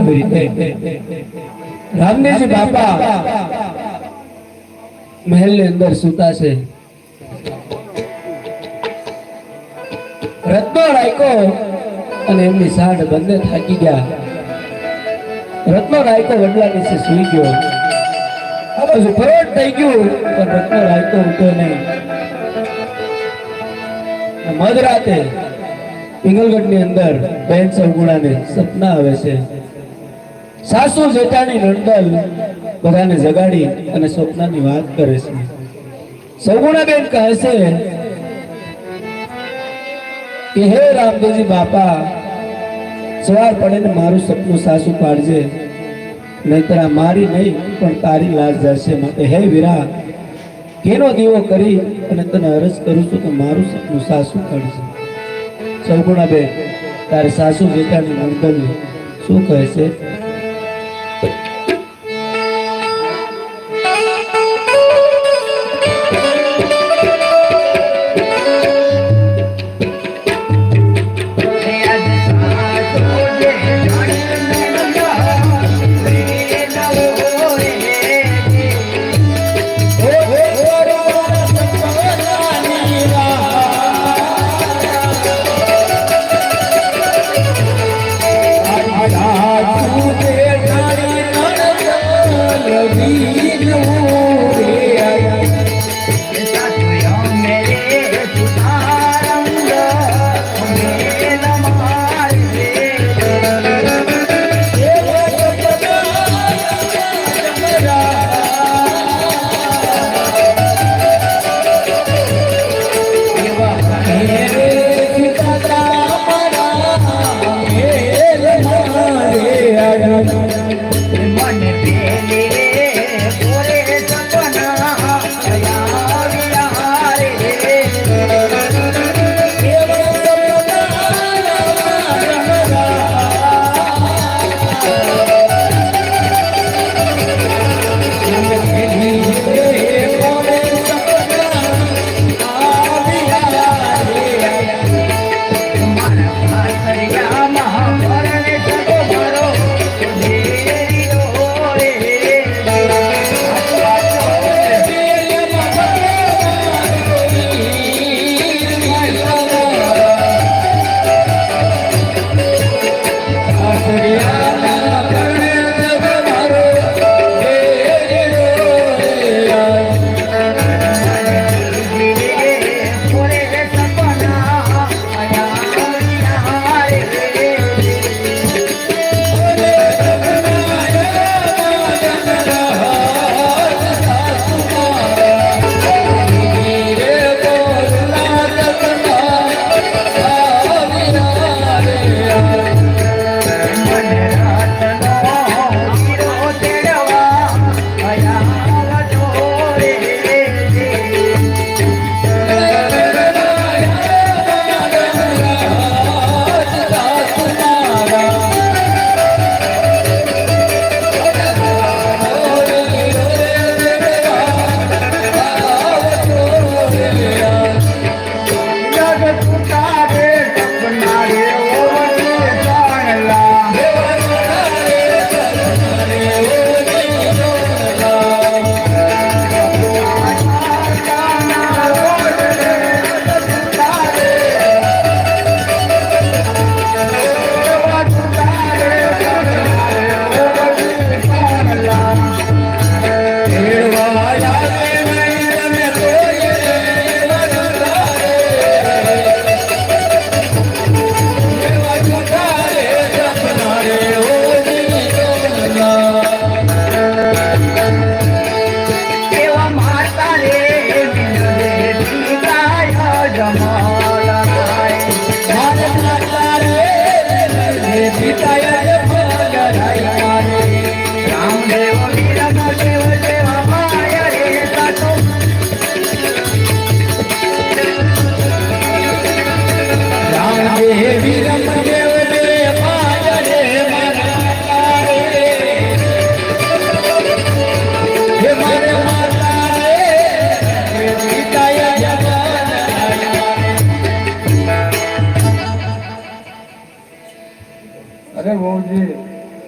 આવી રીતે રામદેવજી બાપા મહેલ ની અંદર સૂતા છે. રત્નો રાયકો અને એમની સાંઢ બંને થાકી ગયા. રત્નો રાયકો વડલા નીચે સૂઈ ગયો. આ બાજુ ફરોટ થઈ ગયું પણ રત્નો રાયકો ઉઠ્યો નહીં. મધરાતે પિંગલગઢ ની અંદર બેન સવગુણાને સપના આવે છે. સાસુ જેઠાણી નંદલ બધાને જગાડી અને સપનાની વાત કરે છે. સવગુણા બેન કહે છે કે હે રામદેવજી બાપા, સવાર પડે ને મારું સપનું સાસુ પાડજે, નહીતર આ મારી નહીં પણ તારી લાજ જશે. માટે હે વીરા, કેનો દીવો કરી અને તને અરજ કરું છું કે મારું સપનું સાસુ પાડજે. સવગુણા બેન તારે સાસુ જેઠાણી નંદલ શું કહે છે? તું જે જાણી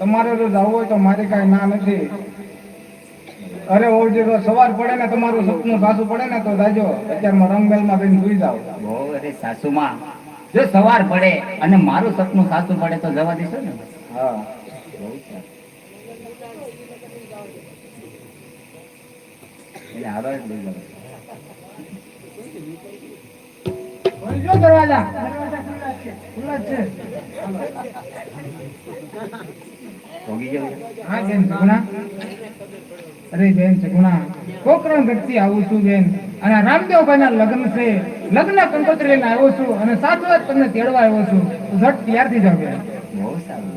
તમારે જો જવું હોય તો મારી કાંઈ ના નથી. અરે ઓળજી તો સવાર પડે ને તમારું સપનું સાસુ પડે ને તો જાજો. અત્યારમાં રંગમેલમાં જઈને સુઈ જાઓ. બહુ અરે સાસુમાં જો સવાર પડે અને મારું સપનું સાસુ પડે તો જવા દેશો ને? હા બહુ સારું. એટલે આગળ જ લઈ જાઓ. ખોલજો દરવાજા. ખુલ્લા જ છે. ભોગી જાવ. હા બેન સગુણા. અરે બેન સગુણા, કોકરણ વ્યક્તિ આવું છું બેન, અને રામદેવભાઈ ના લગ્ન છે. લગ્ન કંકોત્રી લઈને આવ્યો છું અને સાચું જ તમને તેડવા આવ્યો છું. તો ઝટ તૈયાર થઈ જાવ બેન. બહુ સારું.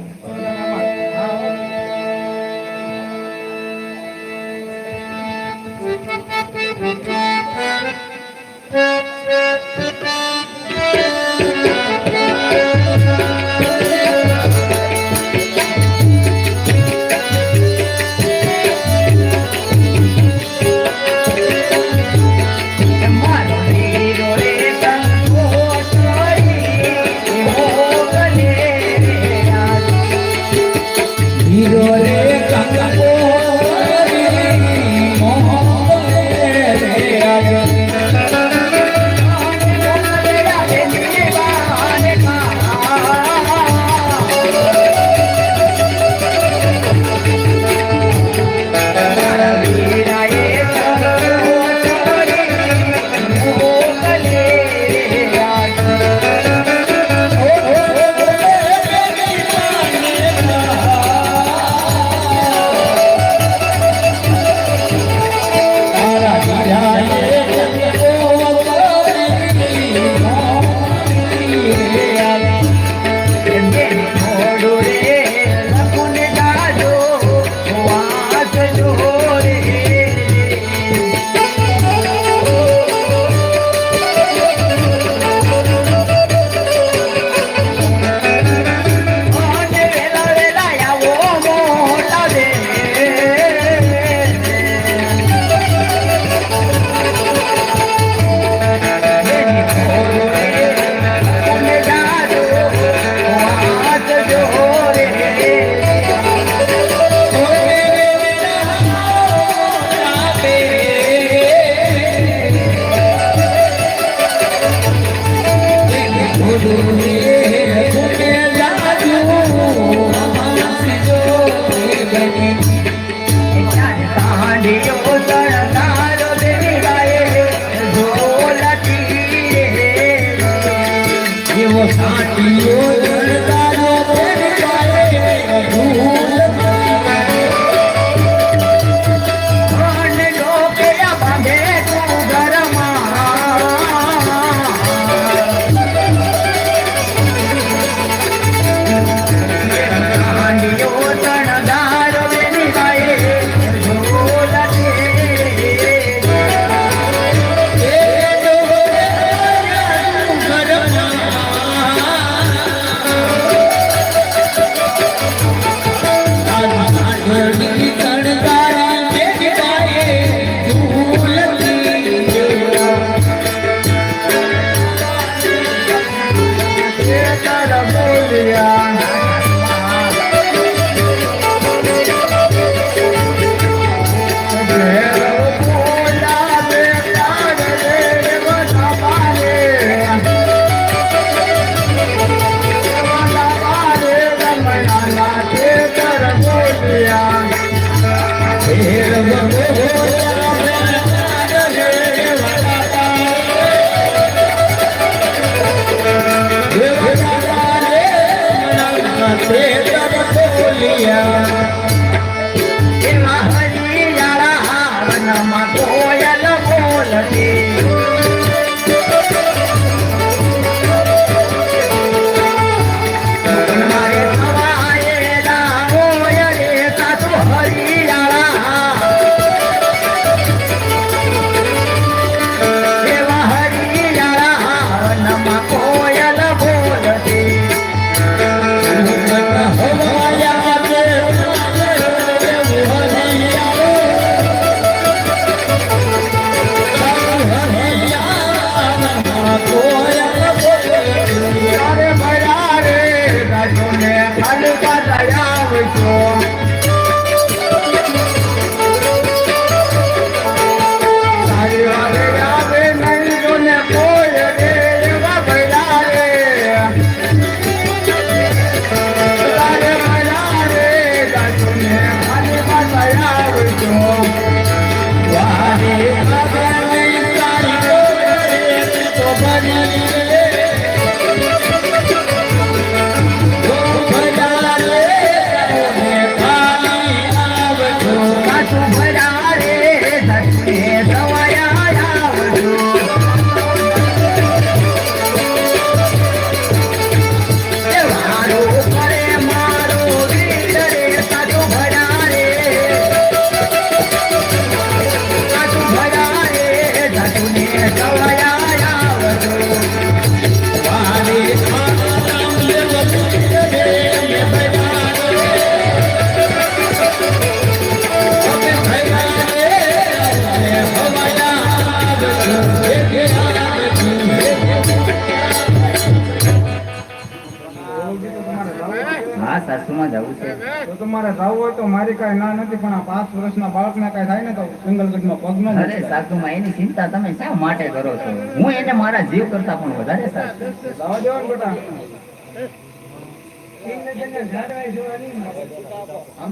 સાસુમાં જવું છે. તો તમારે જાવું હોય તો મારી કાંઈ ના નથી, પણ આ 5 વર્ષના બાળકને કાંઈ થાય ને તો જંગલગઢમાં પગ ન અરે મૂકે. સાસુમાં એની ચિંતા તમે શા માટે કરો છો? હું એને મારા જીવ કરતા પણ વધારે સાચું. જવા દેવો ને બેટા.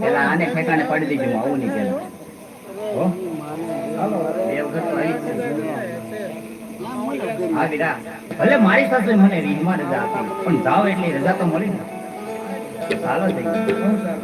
પેલા આને ઠેકાણે પાડી દીધું, હું આવું નહીં પેલા. હો? બે વખત તો આવી જ છે. હા બીરા, ભલે મારી સાસુએ મને રીંગમાં રજા આપી, પણ જાવ એટલી રજા તો મળી ને. ચાલો થઈ ગયું.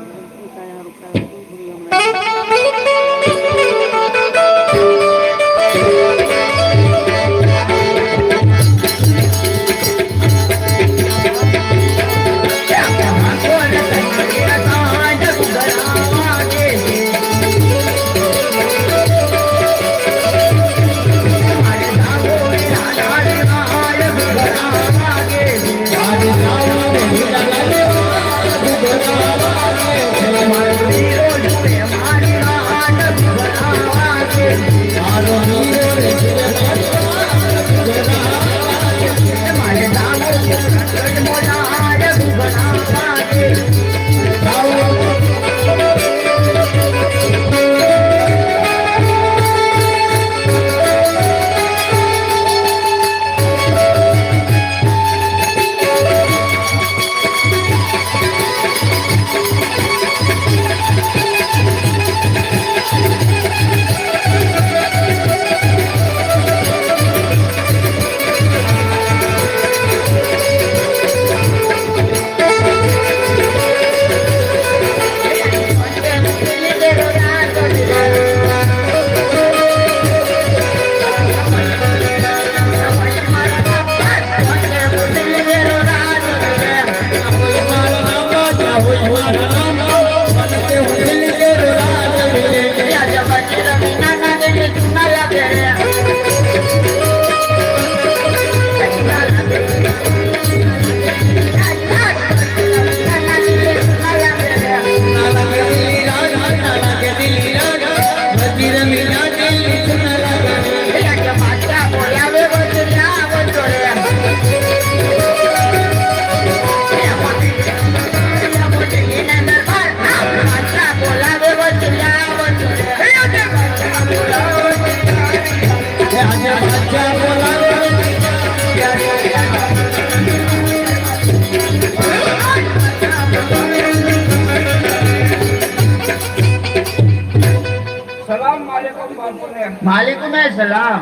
માલિકુમ સલામ.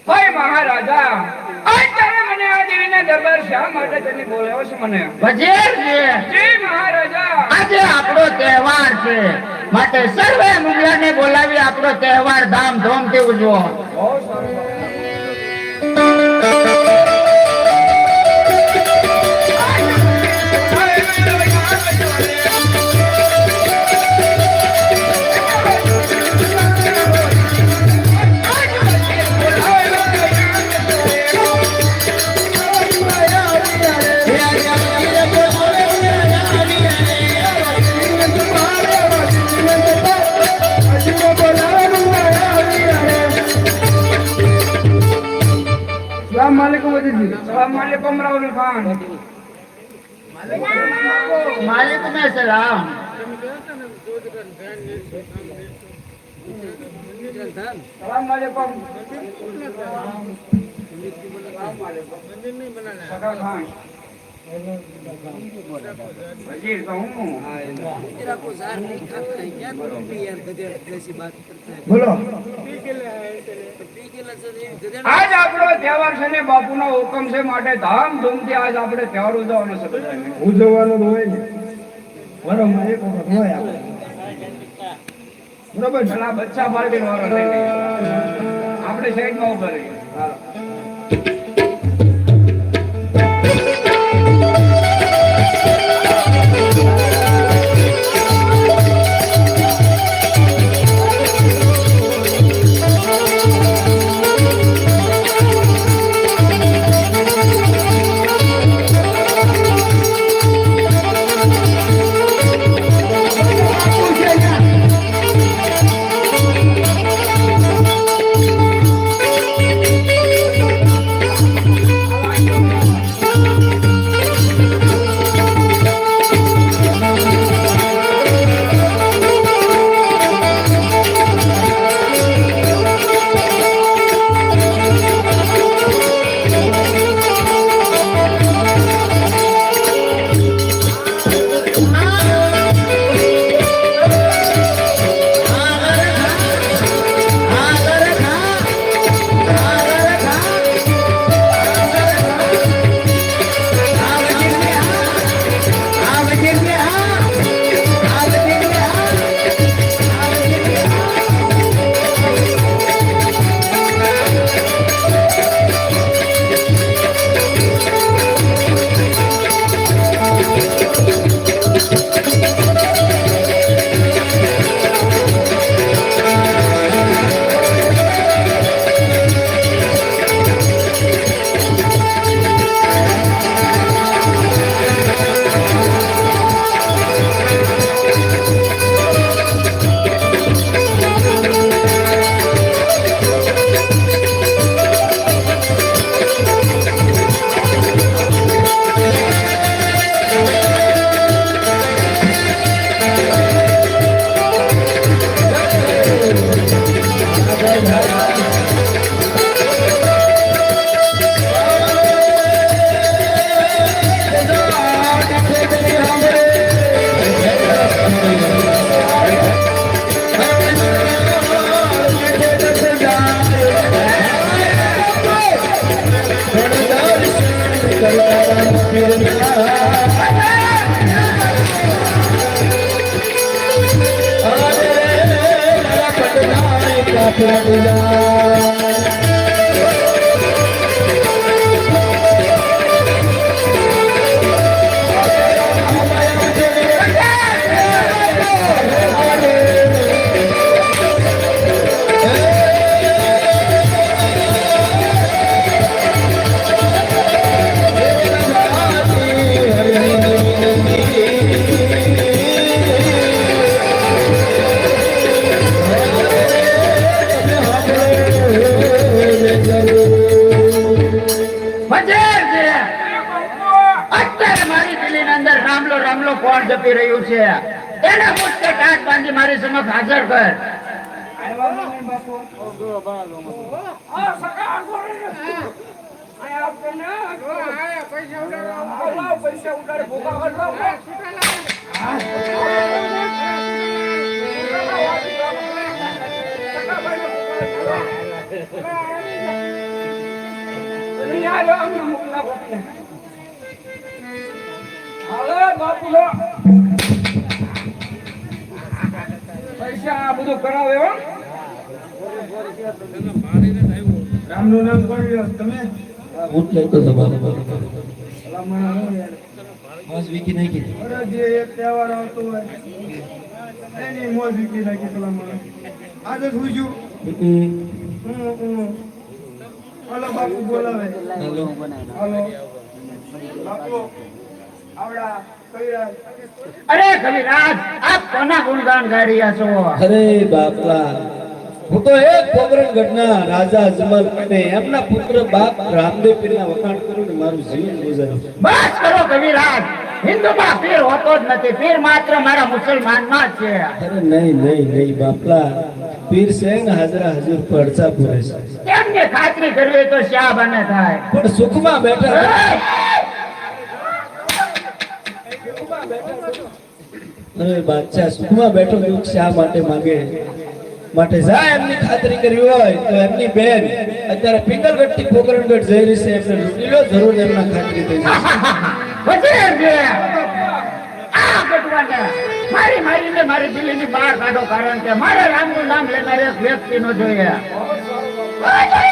ભાઈ મહારાજા, અત્યારે મને આ દેવીના દરબાર શા માટે તેને બોલાવ્યો છે? મને વજીર છે. જી મહારાજા, આજે આપણો તહેવાર છે, માટે સર્વે મુગલાને બોલાવી આપણો તહેવાર ધામધૂમથી ઉજવો. બહુ સારું. सलाम राहुल खान. मालिकुम सलाम. सलाम वालेकुम. सदा खान वजीर कहूँ बोलो. आज આપણો તહેવાર છે ને બાપુનો હુકમ છે, માટે ધામધૂમથી આજ આપણે તહેવાર ઉજવવાનો છે. ઉજવવાનો હોય ને વરોમાં એક વખત હોય આપણે. બરોબર. ભલા બચ્ચા પાર્ટી વાળો લઈને આપણે સાઈડમાં ઉભા રહીએ. હા. અત્યારે મારી દિલ્હીની અંદર રામલો રામલો કોણ જપી રહ્યું છે એને પૂછતે ટાટ બાંધી મારી સમક્ષ હાજર કર. પૈસા બધું કરાવે હો. રામનું નામ કોણ લ્યો તમે? ઊંટ લેતો તમારો ભલામણ હું યાર. બસ વીકી નહીં કીધી. અરે જે એક તહેવાર આવતો હોય એની મોજ વીકી નાખી ભલામણ. આજે સુઈજું. હાલો બાપુ બોલાવે. હાલો. હાલો બાપુ આવડા કૈરા. અરે કવિરાજ આપ કોના ગુણગાન ગાઈ રહ્યા છો? અરે બાપલા, હું તો એક પોકરણગઢના રાજા અજમલ અને એમના પુત્ર બાપ રામદેવ પીરના વખાણ કરું ને મારું જીવન ગુજારું. બસ કરો કવિરાજ, હિન્દુમાં પીર હોતો જ નથી, પીર માત્ર મારા મુસલમાનમાં જ છે. અરે નહીં નહીં નહીં બાપલા, પીર છે ને હાજરા હજુર પડછા પૂરે છે. કેમને ખાતરી કરવી તો શા બને થાય. પણ સુખમાં બેઠા અરે બાદશાહ સુખમાં બેઠો દુઃખ શા માટે માંગે? માટે જા એમની ખાતરી કરવી હોય તો એમની બેન અત્યારે પિંગલગઢ થી પોકરણગઢ જઈ રહી છે, એમને લૂંટી લો, જરૂર એમના ખાતરી થઈ જશે. વજીરજી, આ ગઢવાને મારીને મારી દિલ્હીની બહાર કાઢો, કારણ કે મારે રામનું નામ લેનાર એક વ્યક્તિ નો જોઈએ. અરે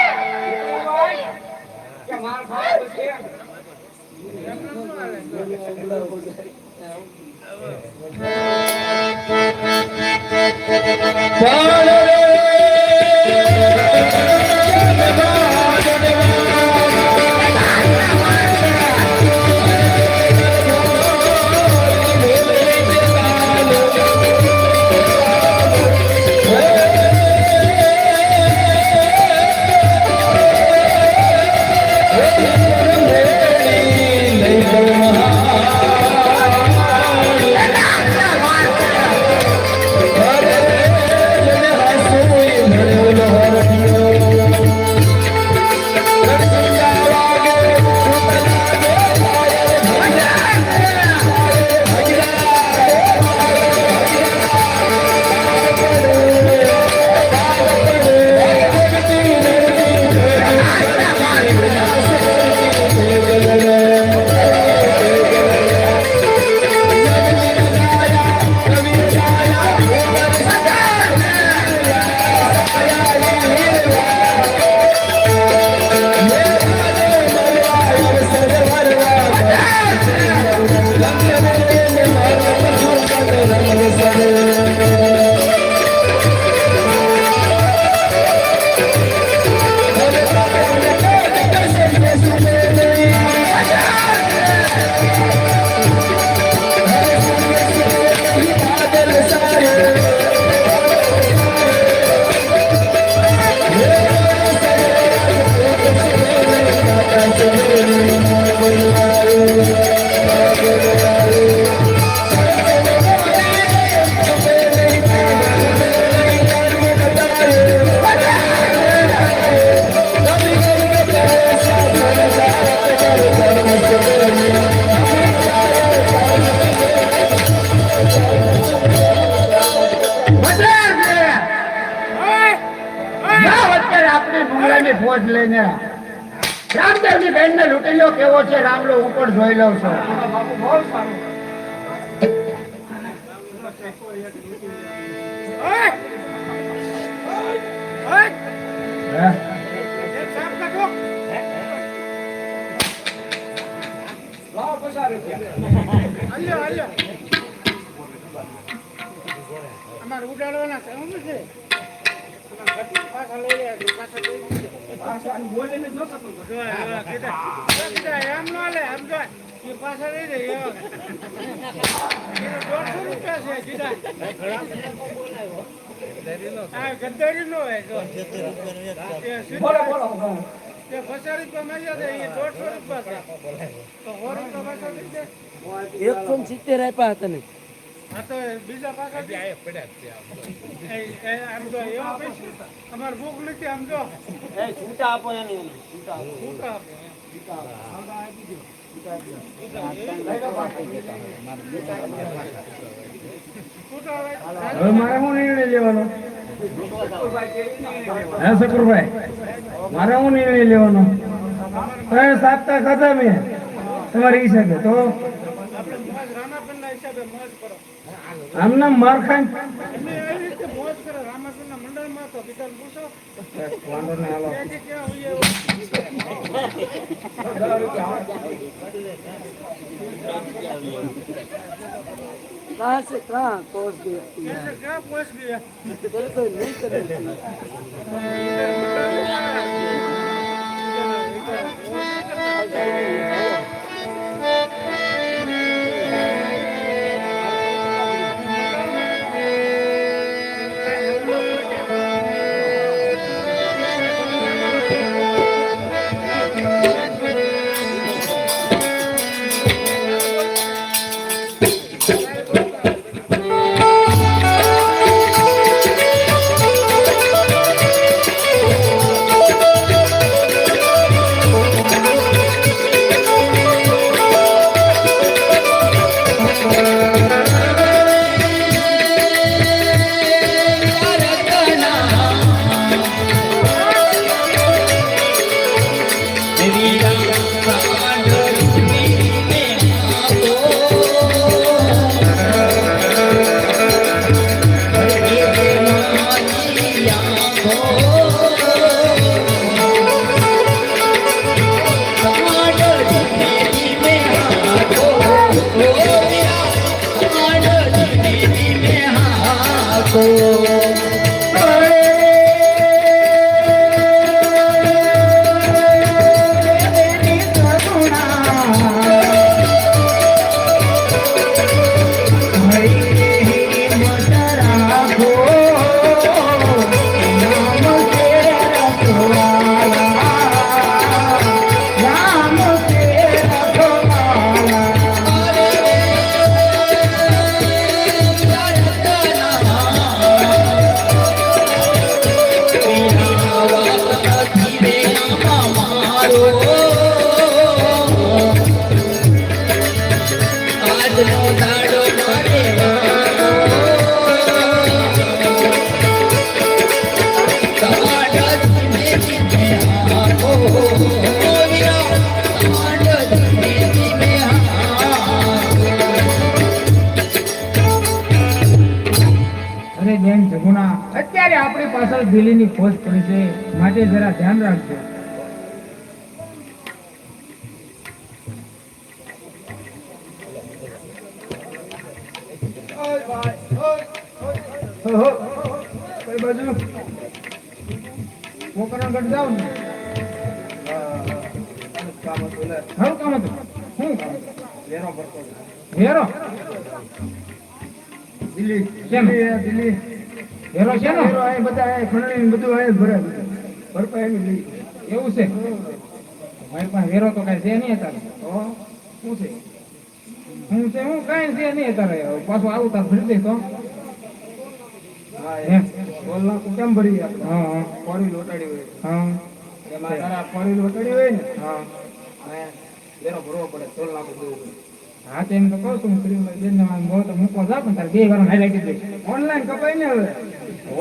અત્યારે આપણી ડુંગરાની ફોજ લઈને રામદેવની બહેનને લૂંટી લો. કેવો છે રામલો, હું પણ જોઈ લઉં છું. બાપુ બહુ સારું. હે? લાવો 50 રૂપિયા. અમારે ઉડાડવાના છે. શું છે? પાછા લઈ લે. પાછા બોલીને જ ન થતું. એમ ન લે. એમ જો એ પાછા લઈ લે. 150 રૂપિયા છે. કીધા આ ગદ્દારી નો હોય તો બોલો બોલો તે 50 રૂપિયા માંગ્યા છે. એ 150 રૂપિયા છે. તો 100 રૂપિયા પાછા લઈ દે. 170 આપ્યા તને. હા તો બીજા પાછા આમ જો એવા પૈસા અમારે ભૂખ નથી. આમ જો છૂટા આપો એને. છૂટા આપો. હવે મારે શું નિર્ણય લેવાનો? હે શકુરભાઈ, મારે શું નિર્ણય લેવાનો? તમે સાપતા ખાધા મેં તમારી હિસાબે તો આપણે મોજ રામાપીરના હિસાબે મોજ કરો. આમના માર ખાઈ એમને એવી રીતે મોજ કરે. રામાપીરના મંડળમાં તો બીજાને પૂછો. વાંધો નહીં, હાલો. ત્યાંથી ક્યાં હોઈએ એવું. कहाँ से कहाँ पहुँच गए? कैसे क्या पहुंच गया? तेरे को नहीं करे। અત્યારે આપણી પાછળ દિલ્હીની ફોજ પડી છે, માટે જરા ધ્યાન રાખજો. કઈ બાજુ પોકરણગઢ જાવ ને. કામ હતું લે. ઘણું કામ હતું. શું કામ? વેરો ભરતો વેરો દિલ્હી કેમ? દિલ્હી વેરો છે ને? વેરો અહીં બધા અહીં ખંડણી ને બધું અહીં ભરે ભરપાઈ એની લઈ. એવું છે? મારી પાસે વેરો તો કઈ છે નહીં અત્યારે. તો શું છે? હું છે હું કઈ છે નહીં અત્યારે. પાછું આવું તાર ભરી દે તો. હા એમ. 12 લાખ કેમ ભરી આપણે? હા હા ફોરી લોટાડી હોય હા એમાં તારા ફોરી લોટાડી હોય ને હા. અને વેરો ભરવો પડે 12 લાખ દેવું પડે. હા તો એમ તો કહું છું બેન બહુ તો મૂકવા જા પણ તારે 2 વાર હાઈલાઈટ દે. ઓનલાઈન કપાય ને હવે.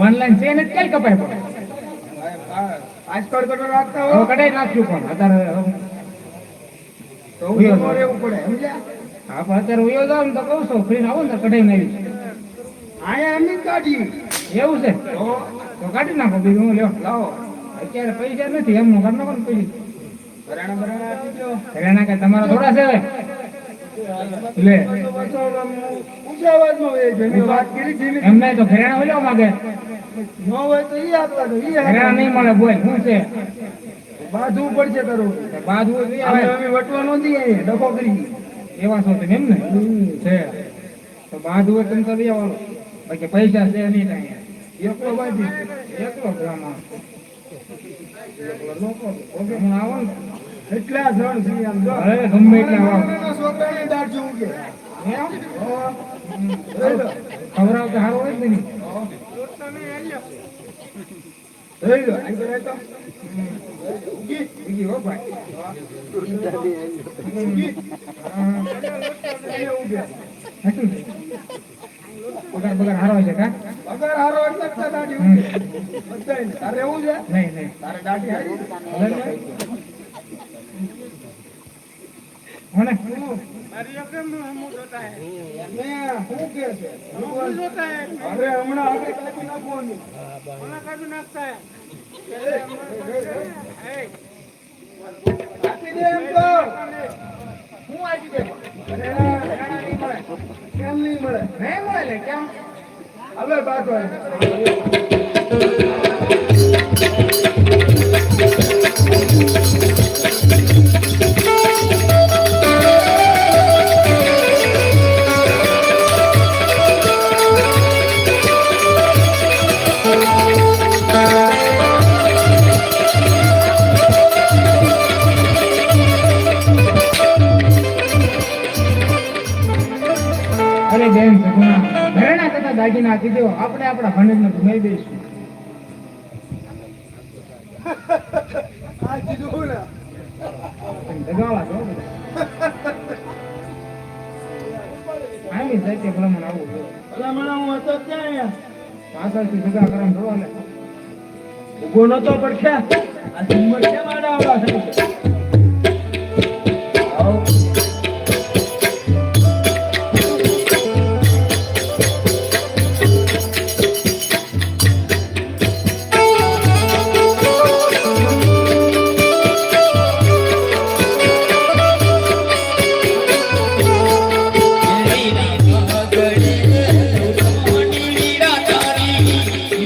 ઓનલાઈન છે ને કઈ કપાય પડે. હા આજકાલ કટો રાખતા હવે હો કઢાઈ નાખશું પણ અત્યારે તો હું રહેવું પડે સમજ્યા હા પણ અત્યારે ઉયો જાવ ને તો કહું છું ફ્રી આવો ને તો કઢાઈ નાખી આયા એમની જ કાઢી એવું છે તો કાઢી નાખો બીજું હું લ્યો લાવો અત્યારે પૈસા નથી એમનું કાઢ નાખો ને પૈસા બરાણા બરાણા આપી દો ઘરેણા કઈ તમારા થોડા છે લે ઊંચા અવાજમાં હોય છે મેં વાત કરી ધીમી એમને તો ઘરેણા ઓલો માગે ન હોય તો ઈ આપવા દો ઈ ઘરેણા નહીં મળે બોલ શું છે બાંધવું પડશે તારું બાજુ અમે અમે વટવા નહોતી અહીંયા ડખો કરી એવા છો તમે એમ ને છે તો બાજુ હોય તમે તો લઈ આવવાનો બાકી પૈસા છે નહીં કાંઈ એકલો બાંધી એકલો ગ્રામમાં હું આવો ને એટલા જણ છે આમ જો હવે ગમે એટલા આવો નાના છોકરાને દાઢ જેવું કે એમ? લઈ લો ખવડાવ તો સારું હોય જ નહીં લઈ લો અહીં કરે તો બીજી હો ભાઈ હતું છે. પગાર બગાર હારો છે કા પગાર હારો એટલે જ તો દાઢી ઉગે. બધાયને. તારે એવું છે નહીં નહીં તારે દાઢી હારી હવે ને? હોને? મેં શું કે છે અરે હમણાં આગળ કાઢી નાખવાનું આપી દે એમ તો હું આપી દે કેમ નહીં મળે નહીં મળે લે કેમ હવે બાતો અરે બેન સગુણા ઘરેણા કરતા દાગીના આપી દો આપણે આપણા ભણેજને ઘુમાઈ દઈશું આ કીધું ને તમે દગાવાળા છો બધા. આમી જાય તે ભલામણ આવું છે. ભલા મને હું હતો ત્યાં પાછળથી દગા કરવાનું થોડો લે ઉભો નતો પડખ્યા આ ઝુમ્મર કેમ આડા આવડા થઈ છે આવો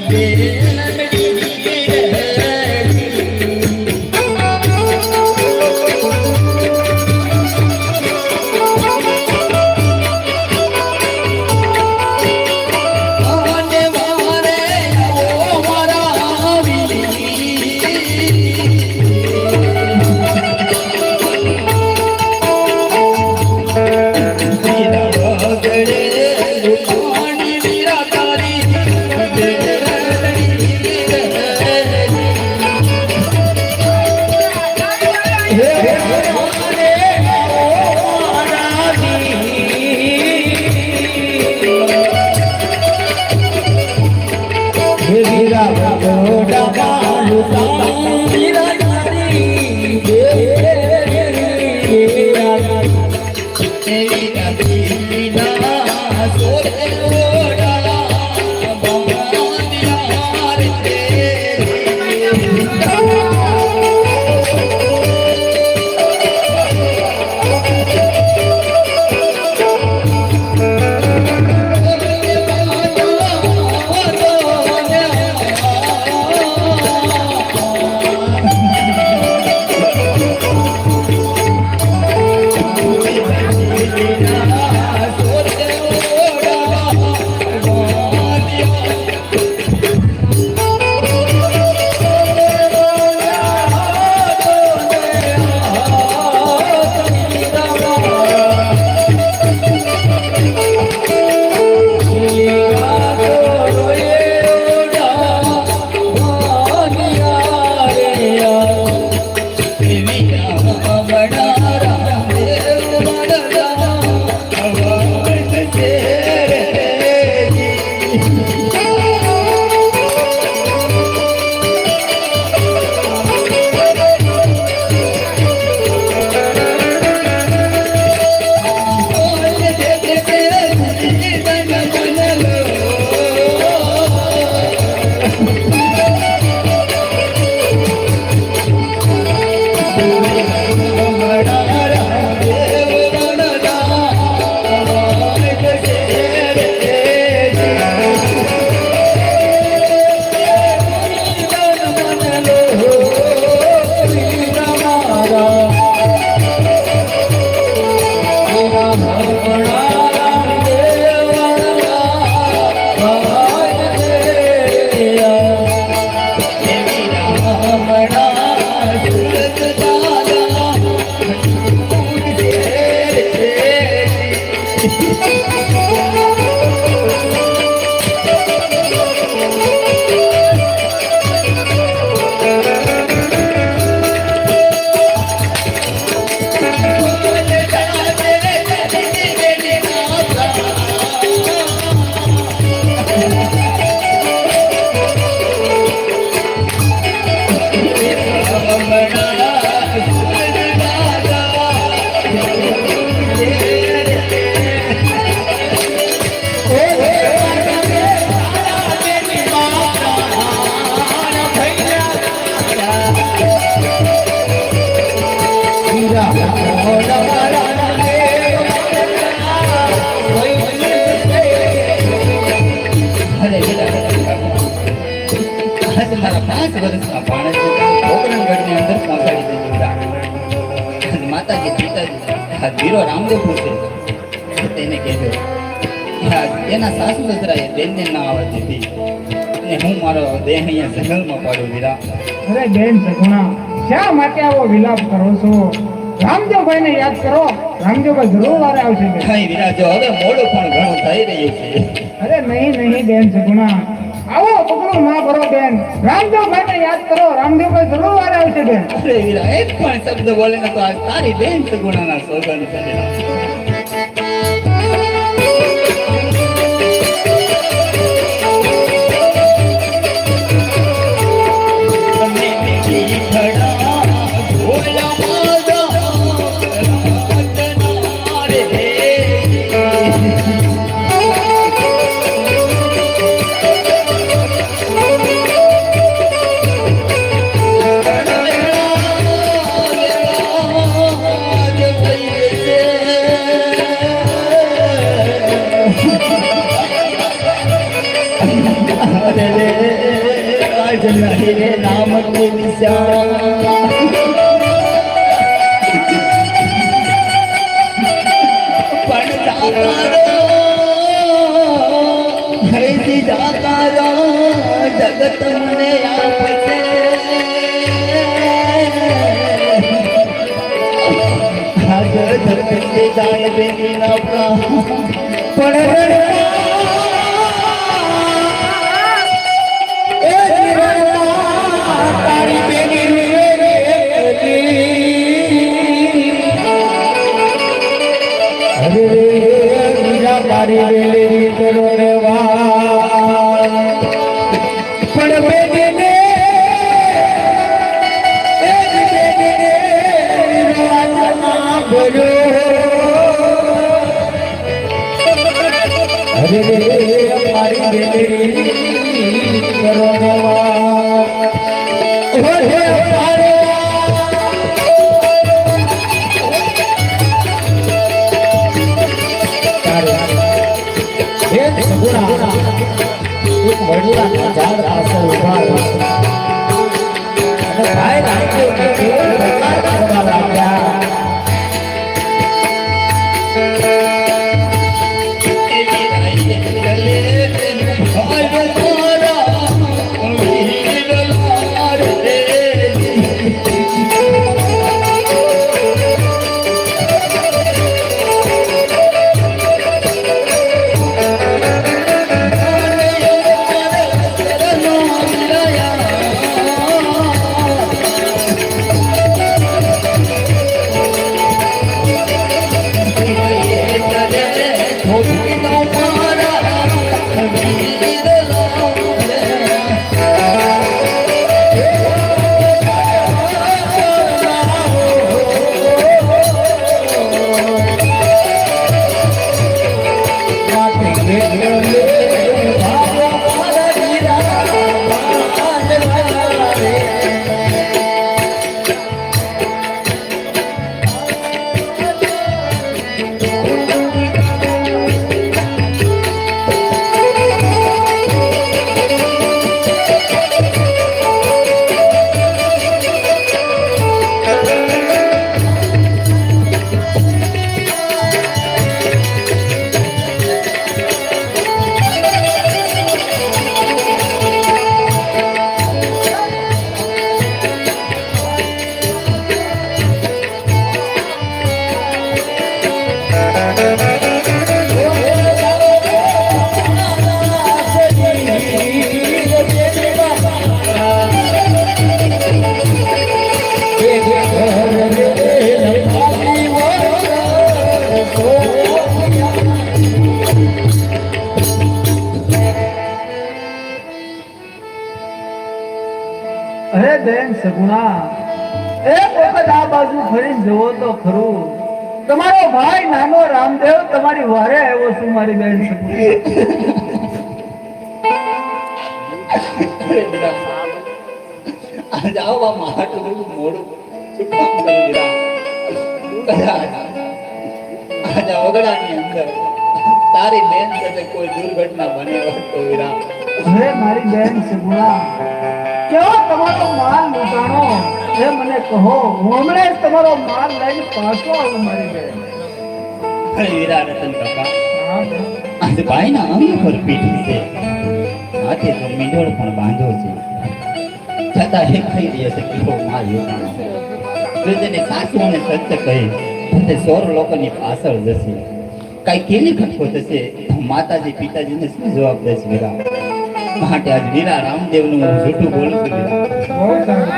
બેન વર્ષના ભાણેજને પોકરણગઢની અંદર પહોંચાડી દીધું વીરા. અને માતાજી પિતાજી આ વીરો રામદેવ પૂછે તો તેને કહેજો કે આ તેના સાસુ સસરાએ બેનને ના આવવા દીધી અને હું મારો દેહ અહીંયા જંગલમાં પાડ્યો વીરા. અરે બેન સગુણા, શા માટે આવો વિલાપ કરો છો? રામદેવભાઈને યાદ કરો, રામદેવભાઈ જરૂર વારે આવશે બેન. કઈ વીરા, જો હવે મોડું પણ ઘણું થઈ રહ્યું છે. અરે નહીં બેન સગુણા, આવો પગલું ના ભરો બેન. રામદેવભાઈને યાદ કરો, રામદેવભાઈ જરૂર વારે આવશે બેન. અરે વીરા, એક પણ શબ્દ બોલે ને તો આ તારી બેન સગુણાના સોગંદ કરે. नाम के निशान पण जाता जगत मने आपसे आज धरती जाए बेनी ना पण તારી વેલી કરો રે વા પણ બેને અરે મારી વેલી કરો રે ઝાડ પાસે ઉભા અને ભાઈ રામદેવ કરવા લાગ્યા. અરે બેન સગુણા, એક વખત આ બાજુ ફરીને જુઓ તો ખરું. તમારો ભાઈ નાનો રામદેવ તમારી વારે આવ્યો છું મારી બેન સગુણા. आज આવવામાં આટલું બધું મોડું શું કામ કરી દીધા? આજ ઓગળાની અંદર તારી બેન સાથે કોઈ દુર્ઘટના બને તો વીરા. અરે મારી બેન સગુણા, કેવો તમારો માલ લૂંટાણો એ મને કહો. હું હમણાં જ તમારો માલ લઈને પાછો આવું મારી બેન. અરે વીરા રતન કાકા, હા, આજે ભાઈના અંગ પર પીઠી છે, હાથે તો મીંડોળ પણ બાંધો છે, છતાં એક થઈ રહ્યો છે કેવો માલ લૂંટાણો. તેને સાસુ અને સત્ય કહી તે 100 લોકોની પાછળ જશે. કઈ કેલી ખટકો થશે તો માતાજી પિતાજીને શું જવાબ દેશે વીરા? માટે આજ વીરા રામદેવનું હું જૂઠું બોલું છું વીરા. બહુ સરસ.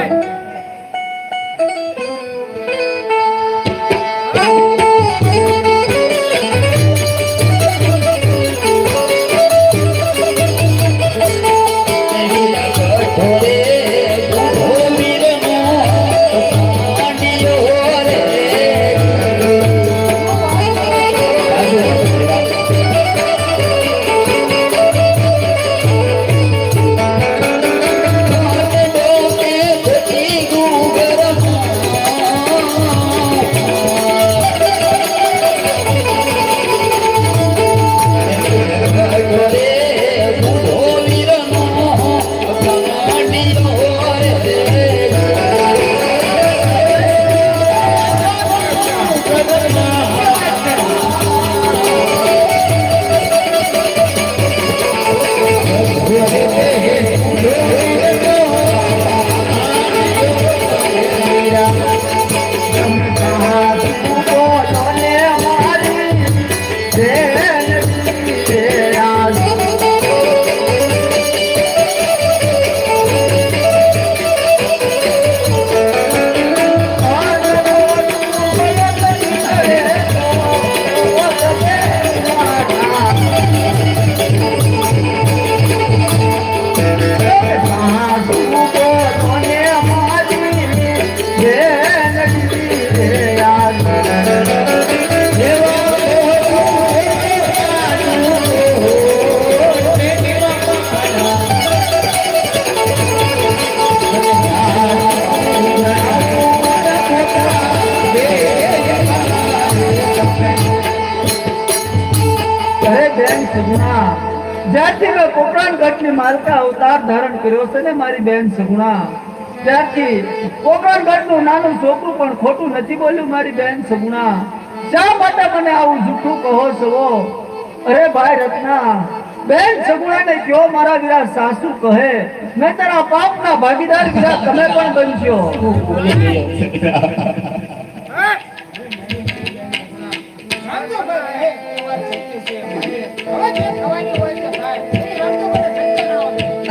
જ્યારથી મેં પોકરણ ગઢની માલકા અવતાર ધારણ કર્યો છે ને મારી બેન સગુણા, ત્યારથી પોકરણ ગઢનું નાનું છોકરું પણ ખોટું નથી બોલ્યું મારી બેન સગુણા. શા માટે મને આવું જૂઠું કહો છો? અરે ભાઈ રત્ના, બેન સગુણાને કયો મારા વીરા સાસુ કહે, મેં તારા પાપના ભાગીદાર વીરા તમે પણ બનશો. બોલી ગયો છે વીરા.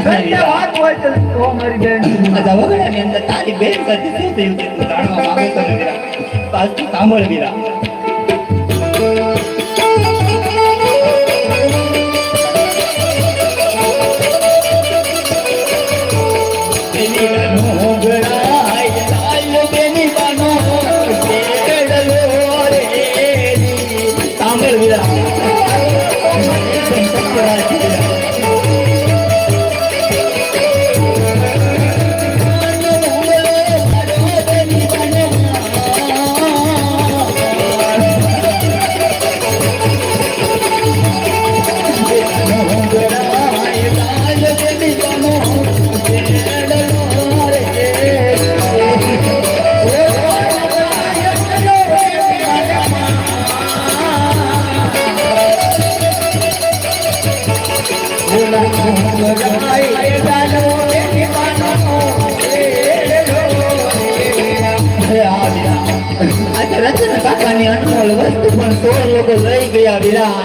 સત્ય વાત હોય તો કહો મારી બેન. આ વગડાની અંદર તારી બેન સાથે શું થયું છે તું જાણવા માંગો છો ને વીરા? પાછું સાંભળ વીરા. સાંભળ વીરા. રચના કાકાની અનમોલ વસ્તુ પણ 16 લોકો લઈ ગયા વીરા.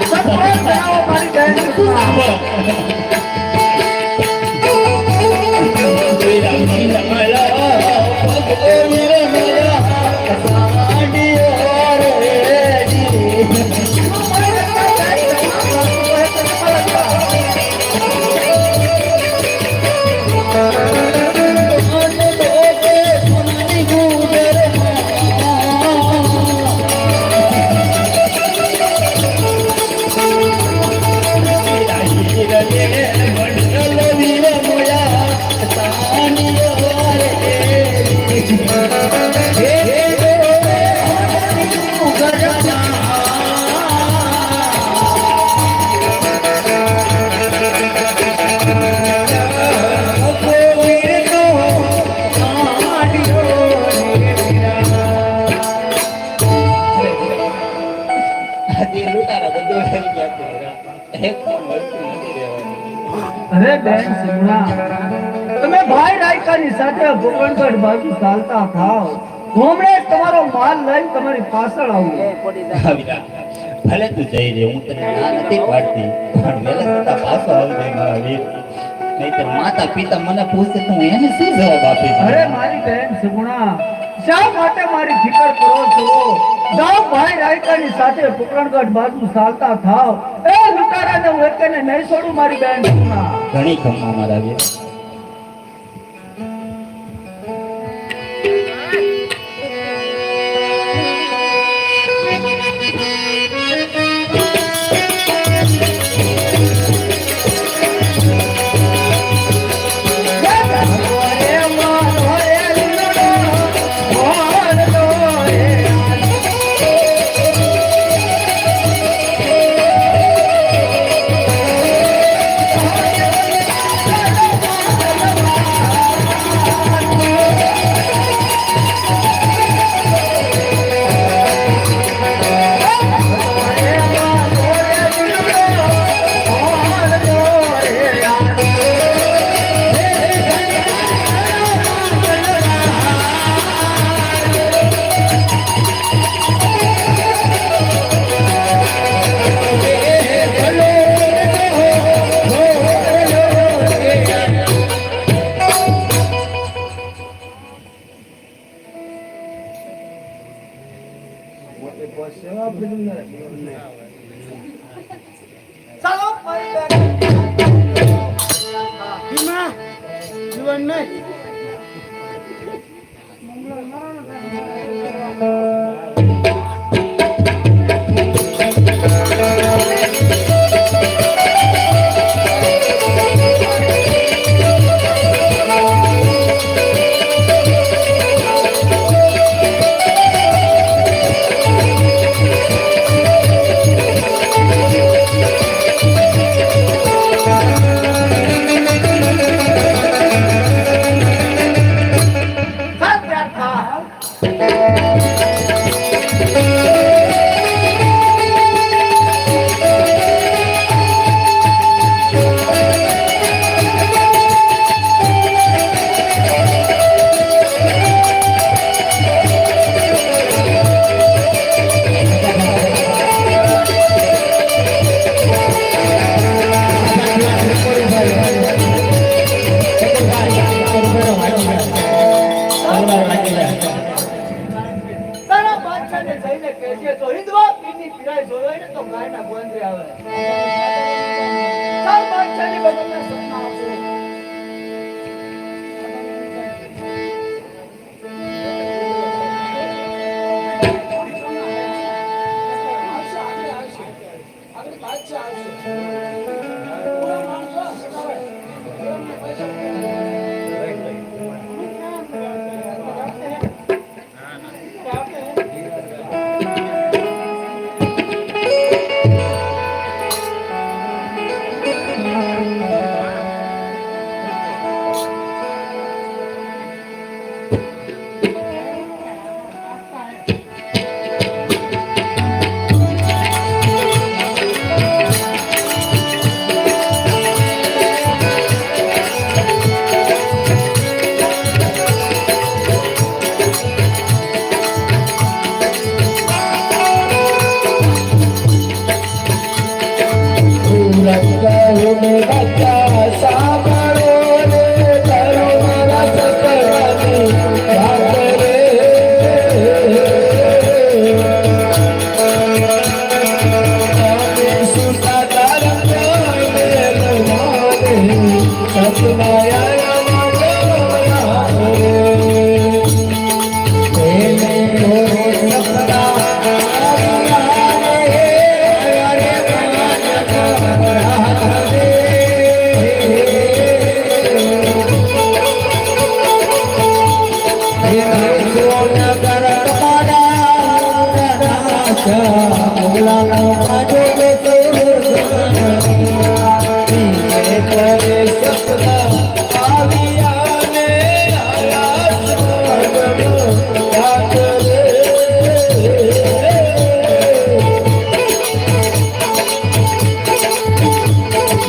મારી બેન સગુણા. અરે બેન સગુણા, તમે ભાઈ રાયકાની સાથે ગોકળગઢ બાજુ ચાલતા થાવ, હમણે જ તમારો માલ લઈને તમારી પાછળ આવું. વીરા, ભલે તું જઈ રે, હું તને ના નથી પાડતી, પણ વહેલા થતા પાછો આવી જાય મારા વીર. નહીંતર માતા પિતા મને પૂછે તો હું એને શું જવાબ આપીશ? અરે મારી બેન સગુણા, શા માટે મારી ફિકર કરો છો? જાઓ ભાઈ રાયકાની સાથે ગોકળગઢ બાજુ ચાલતા થાવ. એ લુટારાને હું એકને નહીં છોડું મારી બેન સગુણા. ઘણી ખમ્મા મારા વીર.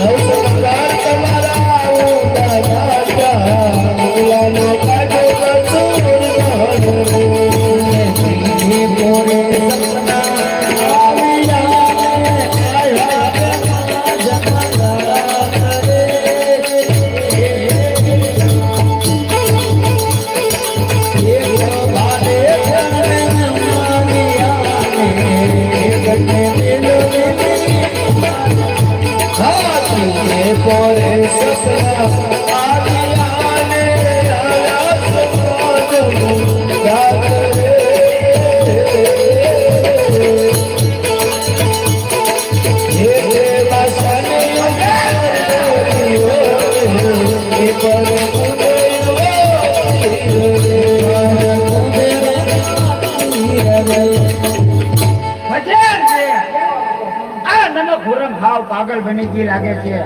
નવ પાગલ બની ગઈ લાગે છે,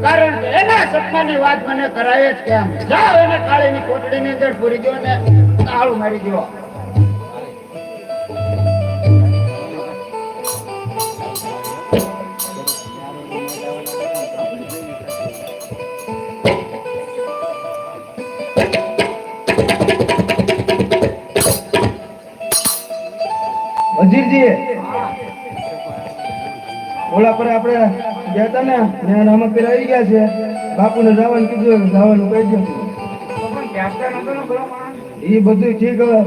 કારણ કે એના સપનાની વાત મને કરાય જ કેમ? જાઓ એને કાળીની કોટડીની અંદર પૂરી દો ને તાળું મારી દો. વજીરજી ઓલા પર આપણે ગયા હતા ને ત્યાં નામક પેલા આવી ગયા છે. બાપુને જવાનું કીધું, જવાનું કહી દો. એ બધું ઠીક. હવે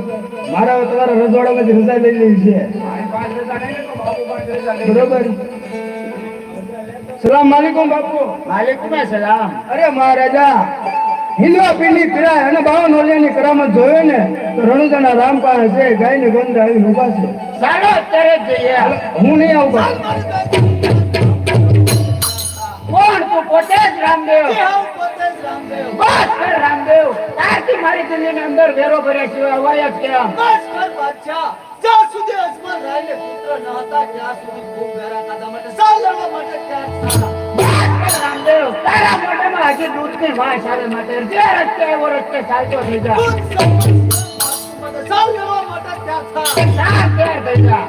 મારા તમારા રજવાડામાંથી રજા લઈ લેવી છે. બરોબર. સલામ વાલેકુમ બાપુ. વાલેકુમ સલામ. અરે મહારાજા, હિન્દવા પીંડી પીરાય અને 52 ઓલિયાની કરામત જોયો ને તો રણુજાના રામ પાસે છે. ગાયને ગંધ આવીને ઉભા છે. ચાલો અત્યારે જ જઈએ. હું નહીં આવું. કોણ તું? પોતે જ રામદેવ. બસ કર રામદેવ. તારથી મારી દિલ્હીની અંદર વેરો ભર્યા સિવાય અવાય જ કેમ? બસ કર બાદશાહ. જ્યાં સુધી અજમલ રાયને પુત્ર ન હતા ત્યાં સુધી ખૂબ વેરા ખાધા માટે સાવ લડવા માટે ત્યાં હતા. બસ કર રામદેવ. તારા મોઢામાં હજી દૂધની વાસ આવે માટે જે રસ્તે એવો રસ્તે ચાલતો થઈ જા. સાવ લડવા માટે ત્યાં હતા. જા ત્યાં થઈ જા.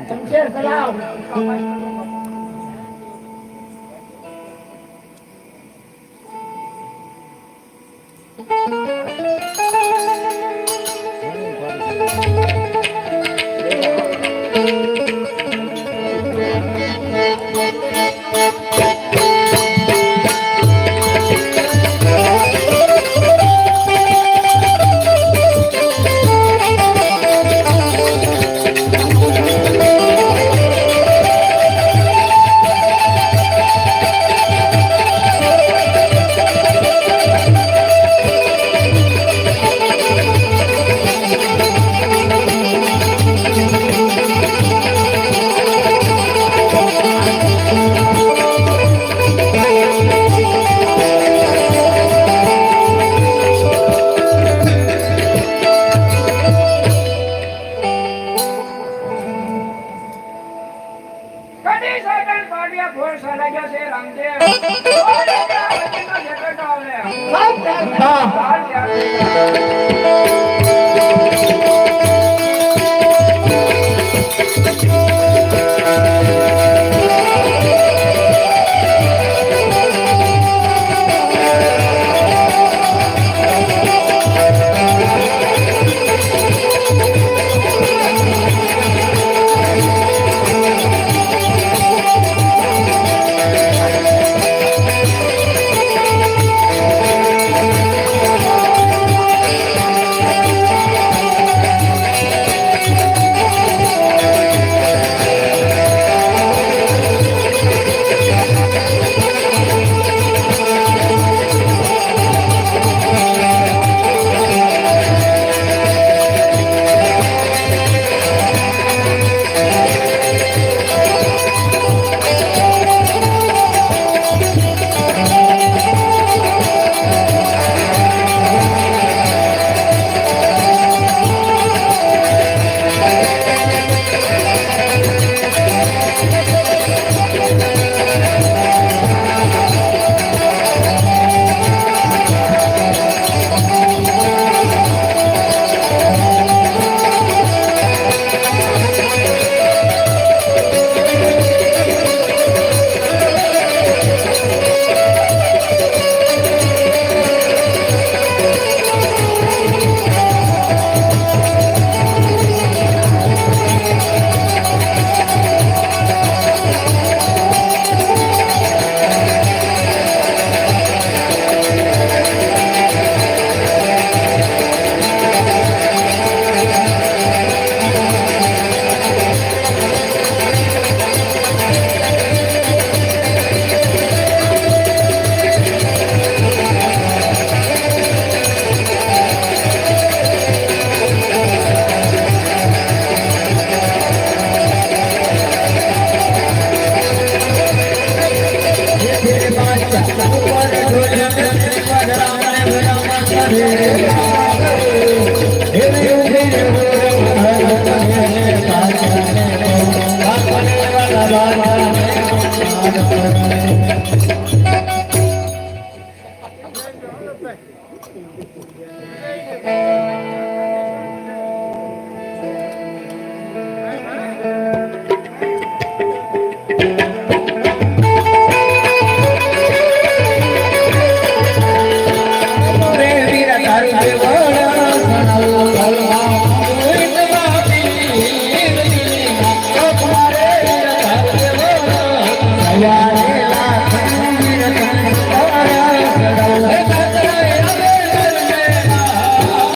શમશેર સલામ. વીરા તારું